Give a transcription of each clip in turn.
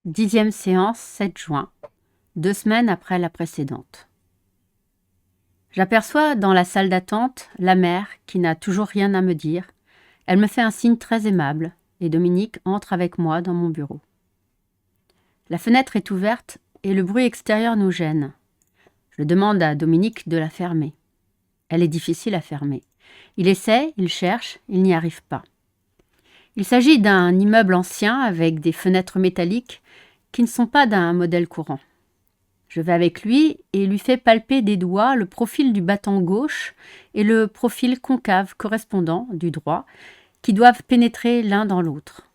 10e séance, 7 juin, 2 semaines après la précédente. J'aperçois dans la salle d'attente la mère qui n'a toujours rien à me dire. Elle me fait un signe très aimable et Dominique entre avec moi dans mon bureau. La fenêtre est ouverte et le bruit extérieur nous gêne. Je demande à Dominique de la fermer. Elle est difficile à fermer. Il essaie, il cherche, il n'y arrive pas. Il s'agit d'un immeuble ancien avec des fenêtres métalliques qui ne sont pas d'un modèle courant. Je vais avec lui et lui fais palper des doigts le profil du battant gauche et le profil concave correspondant du droit qui doivent pénétrer l'un dans l'autre.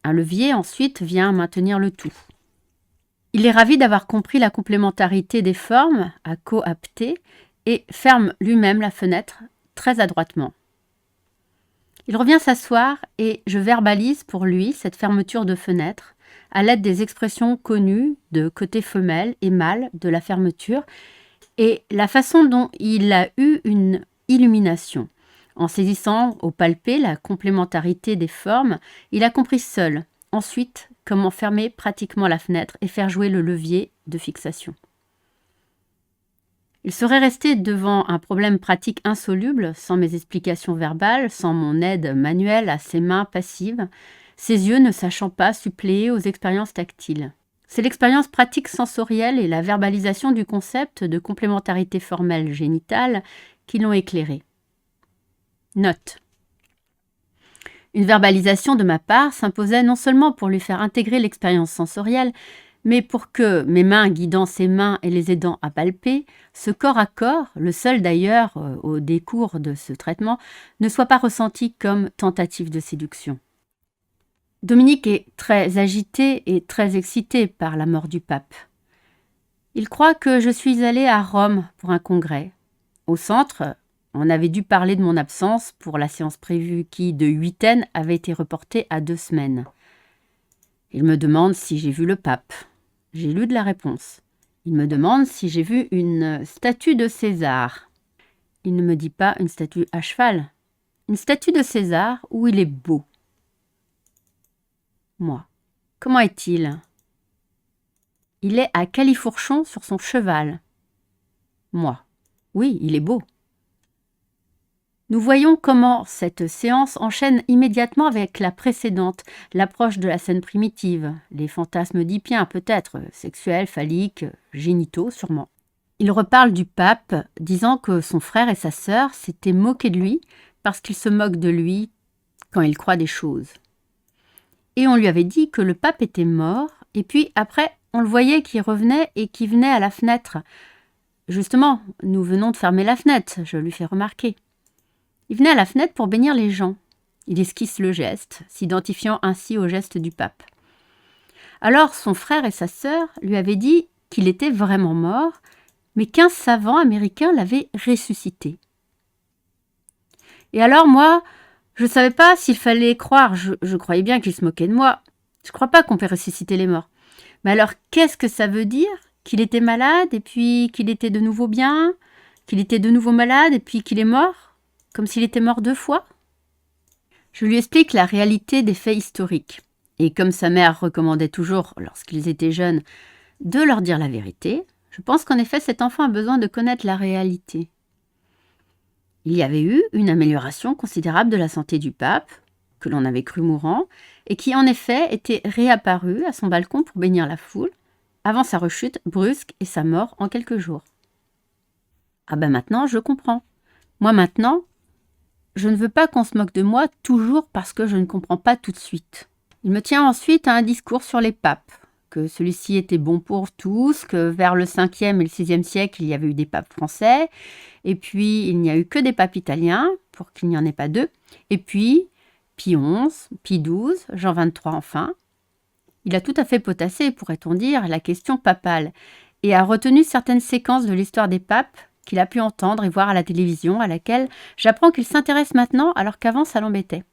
Un levier ensuite vient maintenir le tout. Il est ravi d'avoir compris la complémentarité des formes à coapter et ferme lui-même la fenêtre très adroitement. Il revient s'asseoir et je verbalise pour lui cette fermeture de fenêtre à l'aide des expressions connues de côté femelle et mâle de la fermeture et la façon dont il a eu une illumination. En saisissant au palpé la complémentarité des formes, il a compris seul, ensuite, comment fermer pratiquement la fenêtre et faire jouer le levier de fixation. Il serait resté devant un problème pratique insoluble, sans mes explications verbales, sans mon aide manuelle à ses mains passives, ses yeux ne sachant pas suppléer aux expériences tactiles. C'est l'expérience pratique sensorielle et la verbalisation du concept de complémentarité formelle génitale qui l'ont éclairé. Note. Une verbalisation de ma part s'imposait non seulement pour lui faire intégrer l'expérience sensorielle, mais pour que, mes mains guidant ses mains et les aidant à palper, ce corps à corps, le seul d'ailleurs au décours de ce traitement, ne soit pas ressenti comme tentative de séduction. Dominique est très agité et très excité par la mort du pape. Il croit que je suis allée à Rome pour un congrès. Au centre, on avait dû parler de mon absence pour la séance prévue qui, de 8 avait été reportée à 2 semaines. Il me demande si j'ai vu le pape. J'ai lu de la réponse. Il me demande si j'ai vu une statue de César. Il ne me dit pas une statue à cheval. Une statue de César où il est beau. Moi. Comment est-il? Il est à califourchon sur son cheval. Moi. Oui, il est beau. Nous voyons comment cette séance enchaîne immédiatement avec la précédente, l'approche de la scène primitive, les fantasmes oedipiens peut-être, sexuels, phalliques, génitaux sûrement. Il reparle du pape, disant que son frère et sa sœur s'étaient moqués de lui parce qu'il se moque de lui quand il croit des choses. Et on lui avait dit que le pape était mort, et puis après on le voyait qui revenait et qui venait à la fenêtre. Justement, nous venons de fermer la fenêtre, je lui fais remarquer. Il venait à la fenêtre pour bénir les gens. Il esquisse le geste, s'identifiant ainsi au geste du pape. Alors son frère et sa sœur lui avaient dit qu'il était vraiment mort, mais qu'un savant américain l'avait ressuscité. Et alors moi, je ne savais pas s'il fallait croire, je croyais bien qu'il se moquait de moi. Je ne crois pas qu'on peut ressusciter les morts. Mais alors qu'est-ce que ça veut dire? Qu'il était malade et puis qu'il était de nouveau bien? Qu'il était de nouveau malade et puis qu'il est mort? Comme s'il était mort 2 fois? Je lui explique la réalité des faits historiques. Et comme sa mère recommandait toujours, lorsqu'ils étaient jeunes, de leur dire la vérité, je pense qu'en effet cet enfant a besoin de connaître la réalité. Il y avait eu une amélioration considérable de la santé du pape, que l'on avait cru mourant, et qui en effet était réapparu à son balcon pour bénir la foule, avant sa rechute brusque et sa mort en quelques jours. Ah ben maintenant, je comprends. Moi maintenant, je ne veux pas qu'on se moque de moi toujours parce que je ne comprends pas tout de suite. Il me tient ensuite à un discours sur les papes, que celui-ci était bon pour tous, que vers le 5e et le 6e siècle, il y avait eu des papes français, et puis il n'y a eu que des papes italiens, pour qu'il n'y en ait pas 2, et puis Pie XI, Pie XII, Jean XXIII enfin. Il a tout à fait potassé, pourrait-on dire, la question papale, et a retenu certaines séquences de l'histoire des papes qu'il a pu entendre et voir à la télévision, à laquelle j'apprends qu'il s'intéresse maintenant alors qu'avant ça l'embêtait.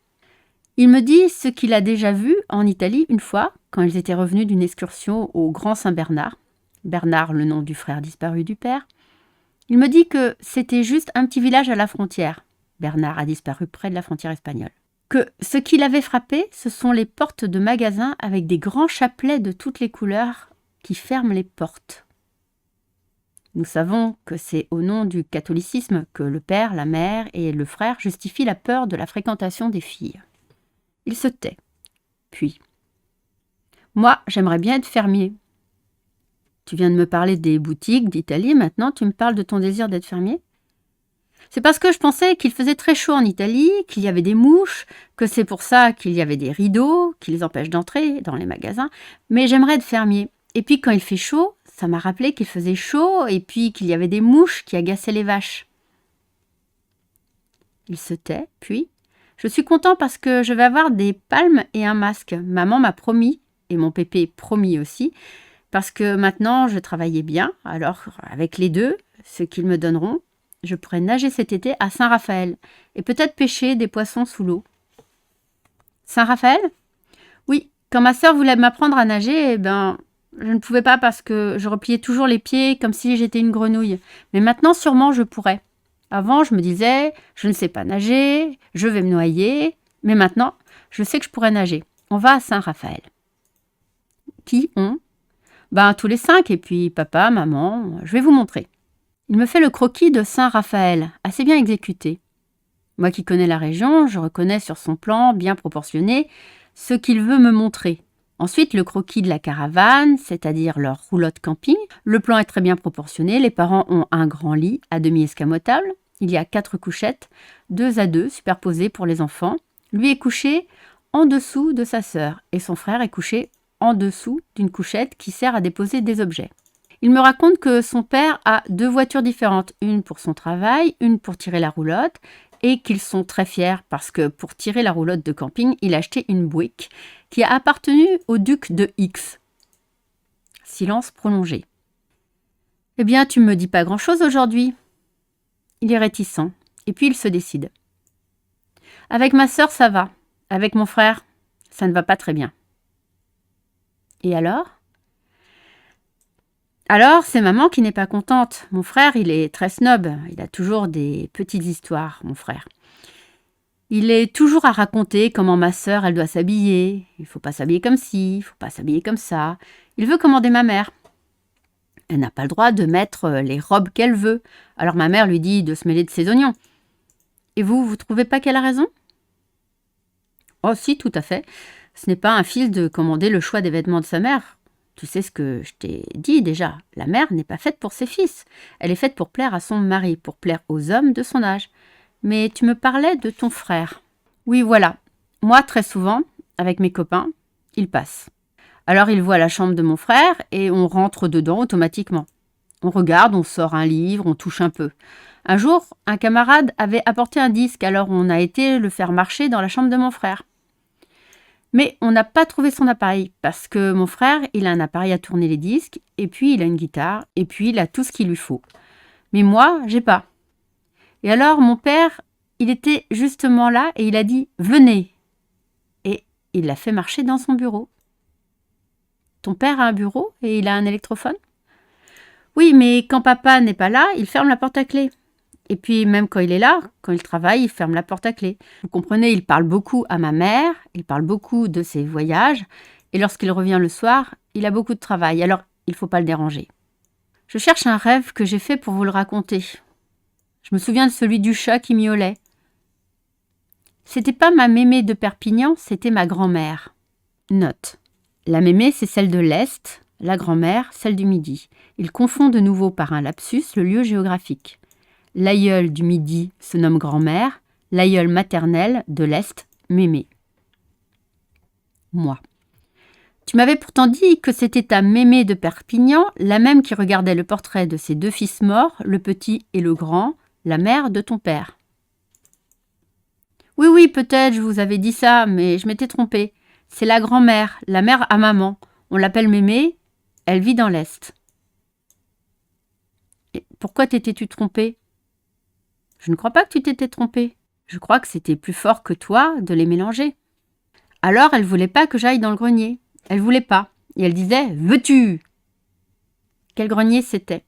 Il me dit ce qu'il a déjà vu en Italie une fois, quand ils étaient revenus d'une excursion au Grand Saint-Bernard. Bernard, le nom du frère disparu du père. Il me dit que c'était juste un petit village à la frontière. Bernard a disparu près de la frontière espagnole. que ce qui l'avait frappé, ce sont les portes de magasins avec des grands chapelets de toutes les couleurs qui ferment les portes. Nous savons que c'est au nom du catholicisme que le père, la mère et le frère justifient la peur de la fréquentation des filles. Il se tait. Puis, moi, j'aimerais bien être fermier. Tu viens de me parler des boutiques d'Italie, maintenant tu me parles de ton désir d'être fermier? C'est parce que je pensais qu'il faisait très chaud en Italie, qu'il y avait des mouches, que c'est pour ça qu'il y avait des rideaux qui les empêchent d'entrer dans les magasins, mais j'aimerais être fermier. Et puis quand il fait chaud, ça m'a rappelé qu'il faisait chaud et puis qu'il y avait des mouches qui agaçaient les vaches. Il se tait, puis « Je suis content parce que je vais avoir des palmes et un masque. Maman m'a promis, et mon pépé promis aussi, parce que maintenant je travaillais bien, alors avec les deux, ce qu'ils me donneront, je pourrais nager cet été à Saint-Raphaël et peut-être pêcher des poissons sous l'eau. » Saint-Raphaël? Oui, quand ma sœur voulait m'apprendre à nager, je ne pouvais pas parce que je repliais toujours les pieds comme si j'étais une grenouille. Mais maintenant, sûrement, je pourrais. Avant, je me disais, je ne sais pas nager, je vais me noyer. Mais maintenant, je sais que je pourrais nager. On va à Saint-Raphaël. Qui on? Tous les 5, et puis papa, maman, je vais vous montrer. Il me fait le croquis de Saint-Raphaël, assez bien exécuté. Moi qui connais la région, je reconnais sur son plan bien proportionné ce qu'il veut me montrer. Ensuite, le croquis de la caravane, c'est-à-dire leur roulotte camping. Le plan est très bien proportionné. Les parents ont un grand lit à demi escamotable. Il y a 4 couchettes, 2 à 2, superposées pour les enfants. Lui est couché en dessous de sa sœur et son frère est couché en dessous d'une couchette qui sert à déposer des objets. Il me raconte que son père a 2 voitures différentes, une pour son travail, une pour tirer la roulotte, et qu'ils sont très fiers parce que pour tirer la roulotte de camping, il a acheté une Buick qui a appartenu au duc de X. Silence prolongé. « Eh bien, tu me dis pas grand-chose aujourd'hui. » Il est réticent, et puis il se décide. « Avec ma sœur, ça va. Avec mon frère, ça ne va pas très bien. » Et alors ? Alors, c'est maman qui n'est pas contente. Mon frère, il est très snob. Il a toujours des petites histoires, mon frère. Il est toujours à raconter comment ma sœur, elle doit s'habiller. Il ne faut pas s'habiller comme ci, il ne faut pas s'habiller comme ça. Il veut commander ma mère. Elle n'a pas le droit de mettre les robes qu'elle veut. Alors ma mère lui dit de se mêler de ses oignons. Et vous trouvez pas qu'elle a raison? Oh si, tout à fait. Ce n'est pas un fils de commander le choix des vêtements de sa mère. Tu sais ce que je t'ai dit déjà, la mère n'est pas faite pour ses fils. Elle est faite pour plaire à son mari, pour plaire aux hommes de son âge. Mais tu me parlais de ton frère. Oui, voilà. Moi, très souvent, avec mes copains, il passe. Alors il voit la chambre de mon frère et on rentre dedans automatiquement. On regarde, on sort un livre, on touche un peu. Un jour, un camarade avait apporté un disque, alors on a été le faire marcher dans la chambre de mon frère. Mais on n'a pas trouvé son appareil, parce que mon frère, il a un appareil à tourner les disques, et puis il a une guitare, et puis il a tout ce qu'il lui faut. Mais moi, j'ai pas. Et alors, mon père, il était justement là, et il a dit « Venez !» Et il l'a fait marcher dans son bureau. Ton père a un bureau, et il a un électrophone? Oui, mais quand papa n'est pas là, il ferme la porte à clé. Et puis, même quand il est là, quand il travaille, il ferme la porte à clé. Vous comprenez, il parle beaucoup à ma mère, il parle beaucoup de ses voyages, et lorsqu'il revient le soir, il a beaucoup de travail, alors il ne faut pas le déranger. Je cherche un rêve que j'ai fait pour vous le raconter. Je me souviens de celui du chat qui miaulait. C'était pas ma mémé de Perpignan, c'était ma grand-mère. Note. La mémé, c'est celle de l'Est, la grand-mère, celle du Midi. Il confond de nouveau par un lapsus le lieu géographique. L'aïeul du Midi se nomme grand-mère, l'aïeul maternel de l'Est, mémé. Moi. Tu m'avais pourtant dit que c'était ta mémé de Perpignan, la même qui regardait le portrait de ses 2 fils morts, le petit et le grand, la mère de ton père. Oui, peut-être je vous avais dit ça, mais je m'étais trompée. C'est la grand-mère, la mère à maman. On l'appelle mémé, elle vit dans l'Est. Et pourquoi t'étais-tu trompée? Je ne crois pas que tu t'étais trompée. Je crois que c'était plus fort que toi de les mélanger. Alors, elle voulait pas que j'aille dans le grenier. Elle voulait pas. Et elle disait « Veux-tu » Quel grenier c'était?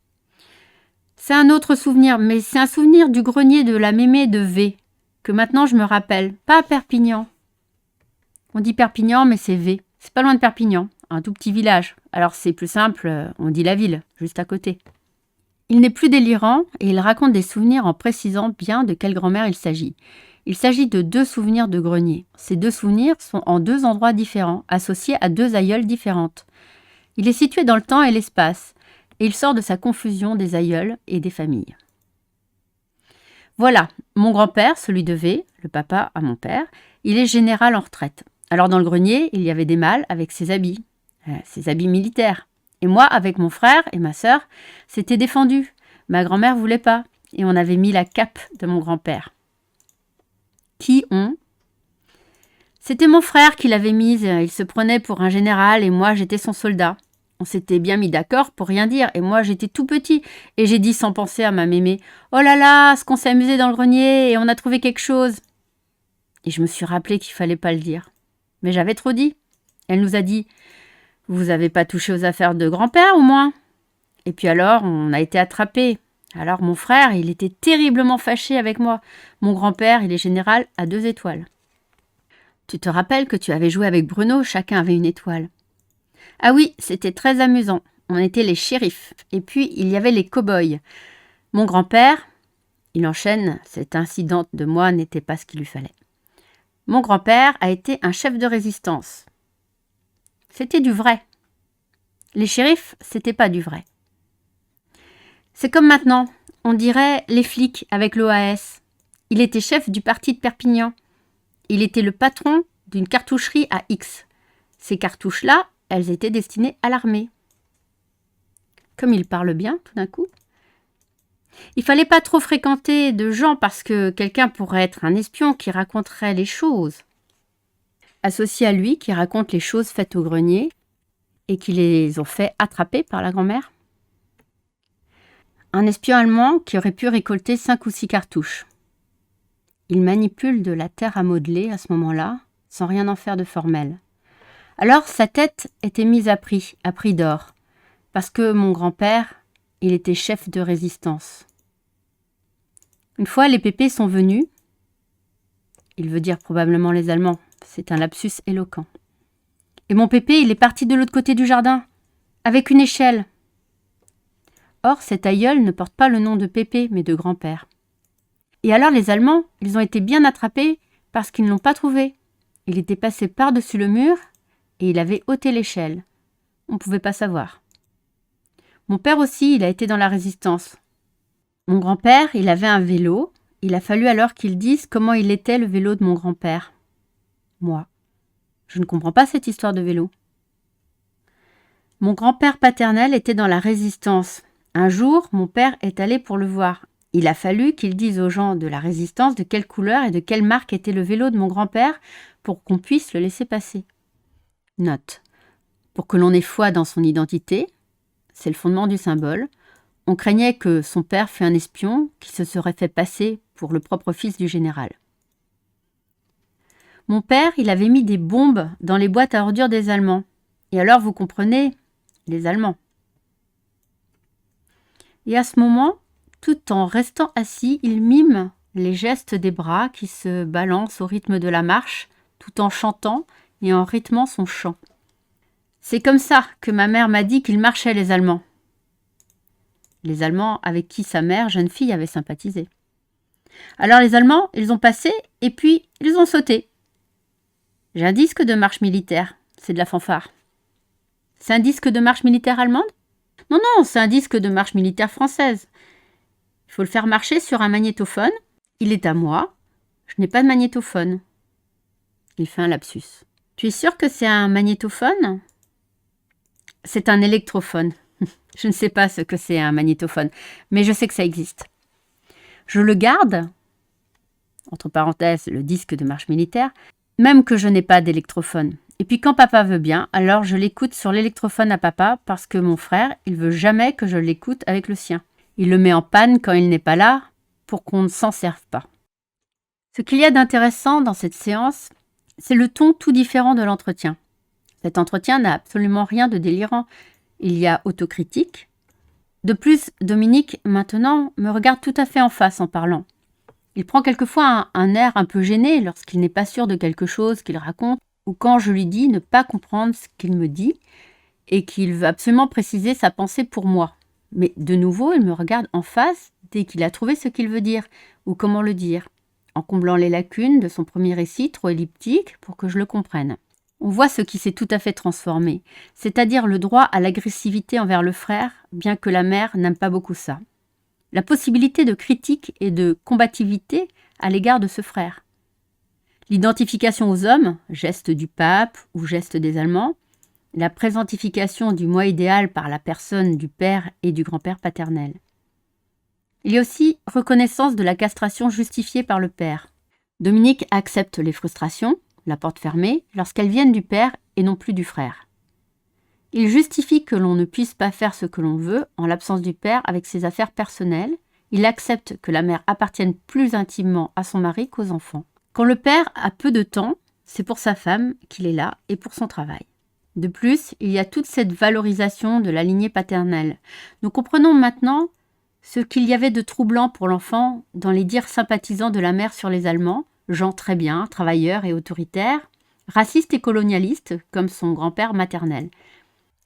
C'est un autre souvenir, mais c'est un souvenir du grenier de la mémé de V, que maintenant je me rappelle, pas à Perpignan, On dit Perpignan, mais c'est V. C'est pas loin de Perpignan, un tout petit village. Alors c'est plus simple, on dit la ville, juste à côté. Il n'est plus délirant et il raconte des souvenirs en précisant bien de quelle grand-mère il s'agit. Il s'agit de 2 souvenirs de grenier. Ces 2 souvenirs sont en 2 endroits différents, associés à 2 aïeules différentes. Il est situé dans le temps et l'espace, et il sort de sa confusion des aïeuls et des familles. Voilà, mon grand-père, celui de V, le papa à mon père, il est général en retraite. Alors dans le grenier, il y avait des mâles avec ses habits militaires. Et moi, avec mon frère et ma sœur, c'était défendu. Ma grand-mère voulait pas, et on avait mis la cape de mon grand-père. Qui ont? C'était mon frère qui l'avait mise, il se prenait pour un général et moi j'étais son soldat. On s'était bien mis d'accord pour rien dire et moi j'étais tout petit et j'ai dit sans penser à ma mémé « Oh là là, ce qu'on s'est amusé dans le grenier et on a trouvé quelque chose !» Et je me suis rappelé qu'il fallait pas le dire. Mais j'avais trop dit. Elle nous a dit « Vous avez pas touché aux affaires de grand-père au moins ?» Et puis alors on a été attrapés. Alors mon frère, il était terriblement fâché avec moi. Mon grand-père, il est général à 2 étoiles. Tu te rappelles que tu avais joué avec Bruno, chacun avait une étoile. Ah oui, c'était très amusant. On était les shérifs. Et puis, il y avait les cow-boys. Mon grand-père, il enchaîne, cet incident de moi n'était pas ce qu'il lui fallait. Mon grand-père a été un chef de résistance. C'était du vrai. Les shérifs, c'était pas du vrai. C'est comme maintenant, on dirait les flics avec l'OAS. Il était chef du parti de Perpignan. Il était le patron d'une cartoucherie à X. Ces cartouches-là, elles étaient destinées à l'armée. Comme il parle bien, tout d'un coup. Il fallait pas trop fréquenter de gens parce que quelqu'un pourrait être un espion qui raconterait les choses. Associé à lui, qui raconte les choses faites au grenier et qui les ont fait attraper par la grand-mère. Un espion allemand qui aurait pu récolter 5 ou 6 cartouches. Il manipule de la terre à modeler à ce moment-là, sans rien en faire de formel. Alors sa tête était mise à prix d'or, parce que mon grand-père, il était chef de résistance. Une fois, les pépés sont venus, il veut dire probablement les Allemands, c'est un lapsus éloquent. Et mon pépé, il est parti de l'autre côté du jardin, avec une échelle. Or, cet aïeul ne porte pas le nom de Pépé, mais de grand-père. Et alors les Allemands, ils ont été bien attrapés parce qu'ils ne l'ont pas trouvé. Il était passé par-dessus le mur et il avait ôté l'échelle. On ne pouvait pas savoir. Mon père aussi, il a été dans la résistance. Mon grand-père, il avait un vélo. Il a fallu alors qu'il dise comment il était le vélo de mon grand-père. Moi, je ne comprends pas cette histoire de vélo. Mon grand-père paternel était dans la résistance. Un jour, mon père est allé pour le voir. Il a fallu qu'il dise aux gens de la résistance de quelle couleur et de quelle marque était le vélo de mon grand-père pour qu'on puisse le laisser passer. Note. Pour que l'on ait foi dans son identité, c'est le fondement du symbole, on craignait que son père fût un espion qui se serait fait passer pour le propre fils du général. Mon père, il avait mis des bombes dans les boîtes à ordures des Allemands. Et alors, vous comprenez, les Allemands. Et à ce moment, tout en restant assis, il mime les gestes des bras qui se balancent au rythme de la marche, tout en chantant et en rythmant son chant. C'est comme ça que ma mère m'a dit qu'ils marchaient, les Allemands. Les Allemands avec qui sa mère, jeune fille, avait sympathisé. Alors les Allemands, ils ont passé et puis ils ont sauté. J'ai un disque de marche militaire, c'est de la fanfare. C'est un disque de marche militaire allemande ? Non, non, c'est un disque de marche militaire française. Il faut le faire marcher sur un magnétophone. Il est à moi. Je n'ai pas de magnétophone. Il fait un lapsus. Tu es sûr que c'est un magnétophone ? C'est un électrophone. Je ne sais pas ce que c'est un magnétophone, mais je sais que ça existe. Je le garde, entre parenthèses, le disque de marche militaire, même que je n'ai pas d'électrophone. Et puis quand papa veut bien, alors je l'écoute sur l'électrophone à papa parce que mon frère, il veut jamais que je l'écoute avec le sien. Il le met en panne quand il n'est pas là pour qu'on ne s'en serve pas. Ce qu'il y a d'intéressant dans cette séance, c'est le ton tout différent de l'entretien. Cet entretien n'a absolument rien de délirant. Il y a autocritique. De plus, Dominique, maintenant, me regarde tout à fait en face en parlant. Il prend quelquefois un air un peu gêné lorsqu'il n'est pas sûr de quelque chose qu'il raconte. ou quand je lui dis ne pas comprendre ce qu'il me dit et qu'il veut absolument préciser sa pensée pour moi. Mais de nouveau, il me regarde en face dès qu'il a trouvé ce qu'il veut dire ou comment le dire, en comblant les lacunes de son premier récit trop elliptique pour que je le comprenne. On voit ce qui s'est tout à fait transformé, c'est-à-dire le droit à l'agressivité envers le frère, bien que la mère n'aime pas beaucoup ça. La possibilité de critique et de combativité à l'égard de ce frère. L'identification aux hommes, geste du pape ou geste des Allemands, la présentification du moi idéal par la personne du père et du grand-père paternel. Il y a aussi reconnaissance de la castration justifiée par le père. Dominique accepte les frustrations, la porte fermée, lorsqu'elles viennent du père et non plus du frère. Il justifie que l'on ne puisse pas faire ce que l'on veut en l'absence du père avec ses affaires personnelles. Il accepte que la mère appartienne plus intimement à son mari qu'aux enfants. Quand le père a peu de temps, c'est pour sa femme qu'il est là et pour son travail. De plus, il y a toute cette valorisation de la lignée paternelle. Nous comprenons maintenant ce qu'il y avait de troublant pour l'enfant dans les dires sympathisants de la mère sur les Allemands, gens très bien, travailleurs et autoritaires, racistes et colonialistes comme son grand-père maternel.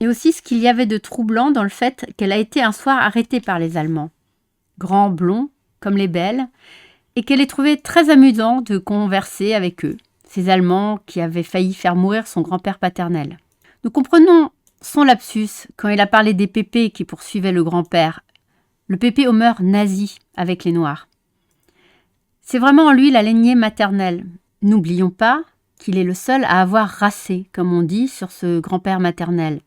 Et aussi ce qu'il y avait de troublant dans le fait qu'elle a été un soir arrêtée par les Allemands, grands, blonds, comme les belles, et qu'elle ait trouvé très amusant de converser avec eux, ces Allemands qui avaient failli faire mourir son grand-père paternel. Nous comprenons son lapsus quand il a parlé des pépés qui poursuivaient le grand-père, le pépé aux mœurs nazi avec les Noirs. C'est vraiment en lui la lignée maternelle. N'oublions pas qu'il est le seul à avoir racé, comme on dit, sur ce grand-père maternel.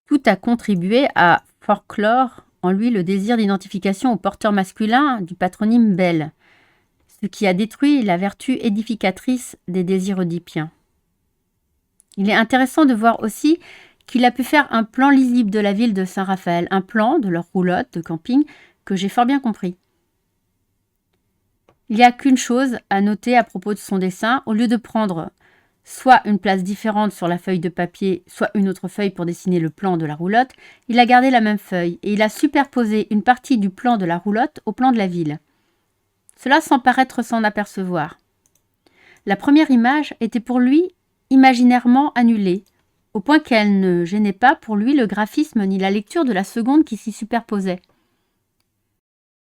Tout a contribué à folklore en lui le désir d'identification au porteur masculin du patronyme Belle, ce qui a détruit la vertu édificatrice des désirs oedipiens. Il est intéressant de voir aussi qu'il a pu faire un plan lisible de la ville de Saint-Raphaël, un plan de leur roulotte de camping que j'ai fort bien compris. Il n'y a qu'une chose à noter à propos de son dessin, au lieu de prendre soit une place différente sur la feuille de papier, soit une autre feuille pour dessiner le plan de la roulotte, il a gardé la même feuille et il a superposé une partie du plan de la roulotte au plan de la ville. Cela sans paraître s'en apercevoir. La première image était pour lui imaginairement annulée, au point qu'elle ne gênait pas pour lui le graphisme ni la lecture de la seconde qui s'y superposait.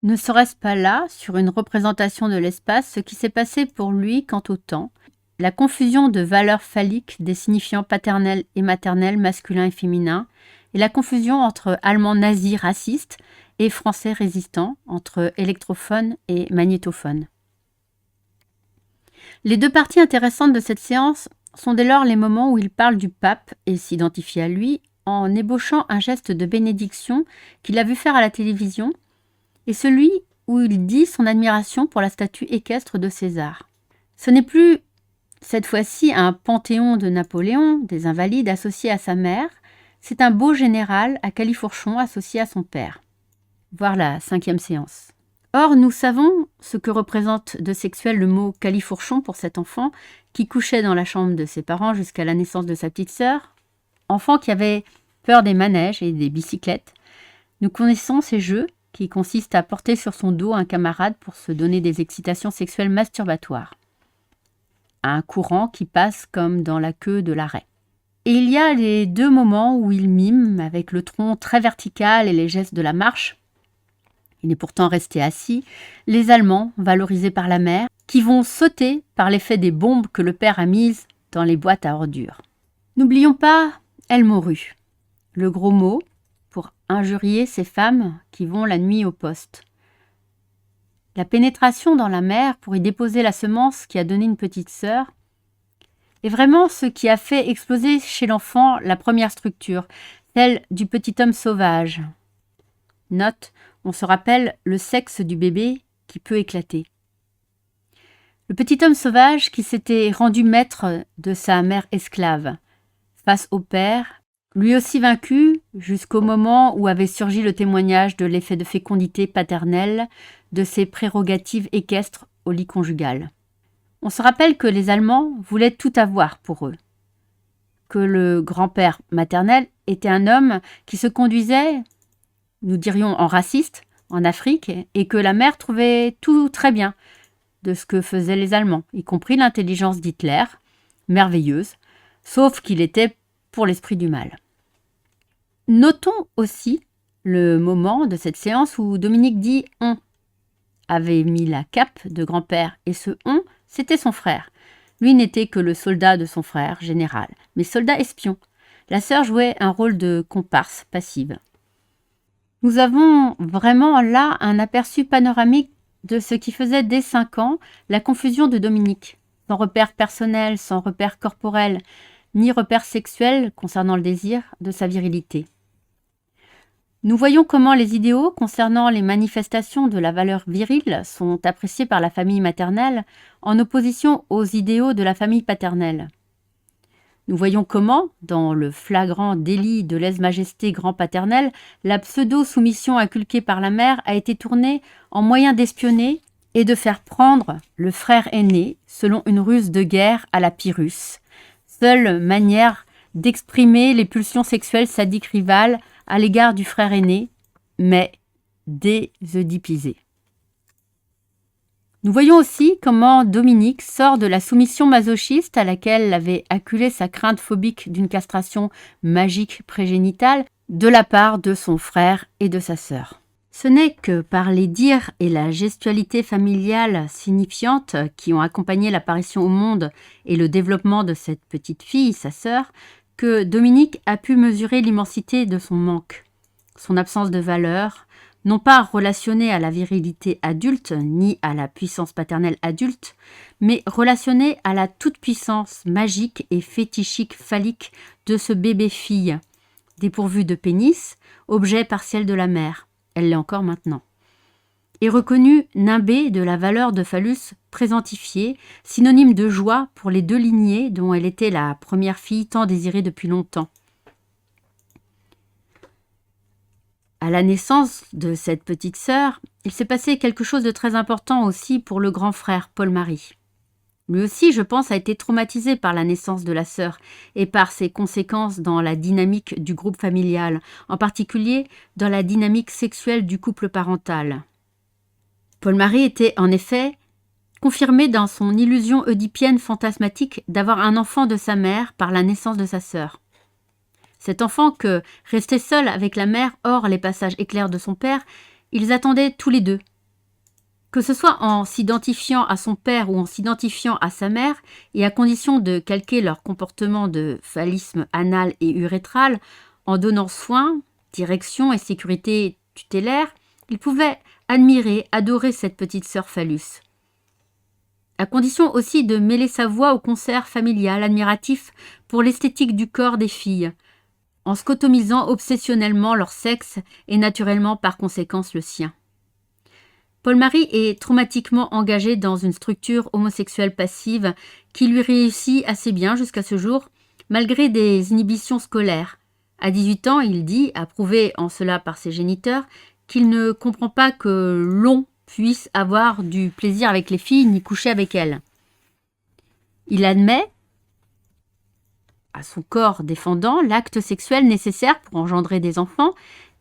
Ne serait-ce pas là, sur une représentation de l'espace, ce qui s'est passé pour lui quant au temps, la confusion de valeurs phalliques des signifiants paternel et maternel, masculin et féminin, et la confusion entre allemand nazi raciste et français résistant, entre électrophone et magnétophone. Les deux parties intéressantes de cette séance sont dès lors les moments où il parle du pape et s'identifie à lui en ébauchant un geste de bénédiction qu'il a vu faire à la télévision, et celui où il dit son admiration pour la statue équestre de César. Ce n'est plus, cette fois-ci, un panthéon de Napoléon, des Invalides associé à sa mère, c'est un beau général à califourchon associé à son père. Voir la 5e séance. Or, nous savons ce que représente de sexuel le mot califourchon pour cet enfant qui couchait dans la chambre de ses parents jusqu'à la naissance de sa petite sœur, enfant qui avait peur des manèges et des bicyclettes. Nous connaissons ces jeux qui consistent à porter sur son dos un camarade pour se donner des excitations sexuelles masturbatoires. Un courant qui passe comme dans la queue de l'arrêt. Et il y a les deux moments où il mime, avec le tronc très vertical et les gestes de la marche. Il est pourtant resté assis, les Allemands, valorisés par la mère, qui vont sauter par l'effet des bombes que le père a mises dans les boîtes à ordures. N'oublions pas Elle mourut, le gros mot pour injurier ces femmes qui vont la nuit au poste. La pénétration dans la mer pour y déposer la semence qui a donné une petite sœur est vraiment ce qui a fait exploser chez l'enfant la première structure, celle du petit homme sauvage. Note, on se rappelle le sexe du bébé qui peut éclater. Le petit homme sauvage qui s'était rendu maître de sa mère esclave, face au père, lui aussi vaincu jusqu'au moment où avait surgi le témoignage de l'effet de fécondité paternelle de ses prérogatives équestres au lit conjugal. On se rappelle que les Allemands voulaient tout avoir pour eux, que le grand-père maternel était un homme qui se conduisait, nous dirions en raciste, en Afrique, et que la mère trouvait tout très bien de ce que faisaient les Allemands, y compris l'intelligence d'Hitler, merveilleuse, sauf qu'il était pour l'esprit du mal. Notons aussi le moment de cette séance où Dominique dit « on » avait mis la cape de grand-père, et ce « on », c'était son frère. Lui n'était que le soldat de son frère, général, mais soldat espion. La sœur jouait un rôle de comparse passive. Nous avons vraiment là un aperçu panoramique de ce qui faisait dès 5 ans la confusion de Dominique. Sans repère personnel, sans repère corporel, ni repère sexuel concernant le désir de sa virilité. Nous voyons comment les idéaux concernant les manifestations de la valeur virile sont appréciés par la famille maternelle en opposition aux idéaux de la famille paternelle. Nous voyons comment, dans le flagrant délit de lèse-majesté grand-paternel, la pseudo-soumission inculquée par la mère a été tournée en moyen d'espionner et de faire prendre le frère aîné selon une ruse de guerre à la Pyrrhus, seule manière d'exprimer les pulsions sexuelles sadiques rivales à l'égard du frère aîné, mais désœdipisé. Nous voyons aussi comment Dominique sort de la soumission masochiste à laquelle l'avait acculé sa crainte phobique d'une castration magique prégénitale de la part de son frère et de sa sœur. Ce n'est que par les dires et la gestualité familiale signifiante qui ont accompagné l'apparition au monde et le développement de cette petite fille, sa sœur, que Dominique a pu mesurer l'immensité de son manque, son absence de valeur, non pas relationnée à la virilité adulte ni à la puissance paternelle adulte, mais relationnée à la toute-puissance magique et fétichique phallique de ce bébé-fille, dépourvu de pénis, objet partiel de la mère, elle l'est encore maintenant, et reconnue nimbée de la valeur de phallus présentifié, synonyme de joie pour les deux lignées dont elle était la première fille tant désirée depuis longtemps. À la naissance de cette petite sœur, il s'est passé quelque chose de très important aussi pour le grand frère Paul-Marie. Lui aussi, je pense, a été traumatisé par la naissance de la sœur et par ses conséquences dans la dynamique du groupe familial, en particulier dans la dynamique sexuelle du couple parental. Paul-Marie était en effet confirmé dans son illusion oedipienne fantasmatique d'avoir un enfant de sa mère par la naissance de sa sœur. Cet enfant que, resté seul avec la mère hors les passages éclairs de son père, ils attendaient tous les deux. Que ce soit en s'identifiant à son père ou en s'identifiant à sa mère, et à condition de calquer leur comportement de phallisme anal et urétral, en donnant soin, direction et sécurité tutélaire, ils pouvaient admirer, adorer cette petite sœur phallus. À condition aussi de mêler sa voix au concert familial admiratif pour l'esthétique du corps des filles, en scotomisant obsessionnellement leur sexe et naturellement par conséquence le sien. Paul-Marie est traumatiquement engagé dans une structure homosexuelle passive qui lui réussit assez bien jusqu'à ce jour, malgré des inhibitions scolaires. À 18 ans, il dit, approuvé en cela par ses géniteurs, qu'il ne comprend pas que l'on puisse avoir du plaisir avec les filles ni coucher avec elles. Il admet, à son corps défendant, l'acte sexuel nécessaire pour engendrer des enfants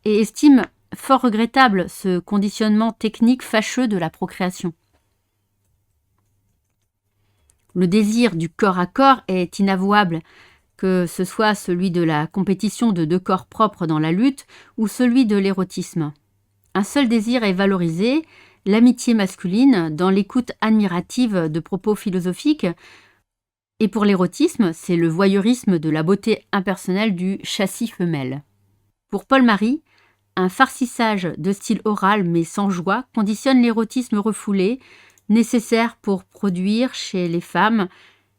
et estime fort regrettable ce conditionnement technique fâcheux de la procréation. Le désir du corps à corps est inavouable, que ce soit celui de la compétition de deux corps propres dans la lutte ou celui de l'érotisme. Un seul désir est valorisé, l'amitié masculine, dans l'écoute admirative de propos philosophiques, et pour l'érotisme, c'est le voyeurisme de la beauté impersonnelle du châssis femelle. Pour Paul-Marie, un farcissage de style oral mais sans joie conditionne l'érotisme refoulé, nécessaire pour produire chez les femmes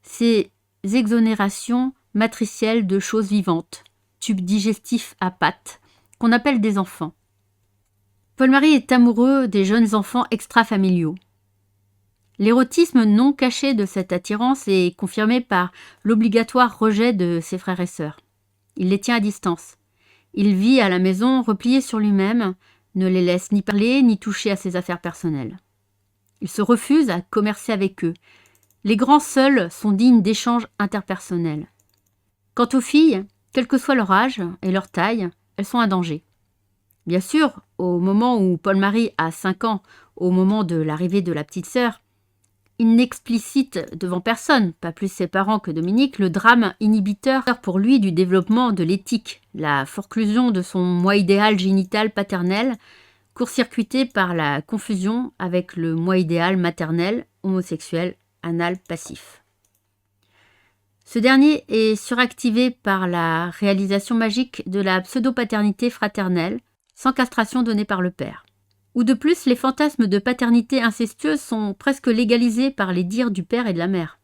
ces exonérations matricielles de choses vivantes, tubes digestifs à pattes, qu'on appelle des enfants. Paul-Marie est amoureux des jeunes enfants extrafamiliaux. L'érotisme non caché de cette attirance est confirmé par l'obligatoire rejet de ses frères et sœurs. Il les tient à distance. Il vit à la maison replié sur lui-même, ne les laisse ni parler ni toucher à ses affaires personnelles. Il se refuse à commercer avec eux. Les grands seuls sont dignes d'échanges interpersonnels. Quant aux filles, quel que soit leur âge et leur taille, elles sont un danger. Bien sûr, au moment où Paul-Marie a 5 ans, au moment de l'arrivée de la petite sœur, inexplicite devant personne, pas plus ses parents que Dominique, le drame inhibiteur pour lui du développement de l'éthique, la forclusion de son moi idéal génital paternel, court-circuité par la confusion avec le moi idéal maternel, homosexuel, anal, passif. Ce dernier est suractivé par la réalisation magique de la pseudo-paternité fraternelle, sans castration donnée par le père. Ou de plus, les fantasmes de paternité incestueuse sont presque légalisés par les dires du père et de la mère.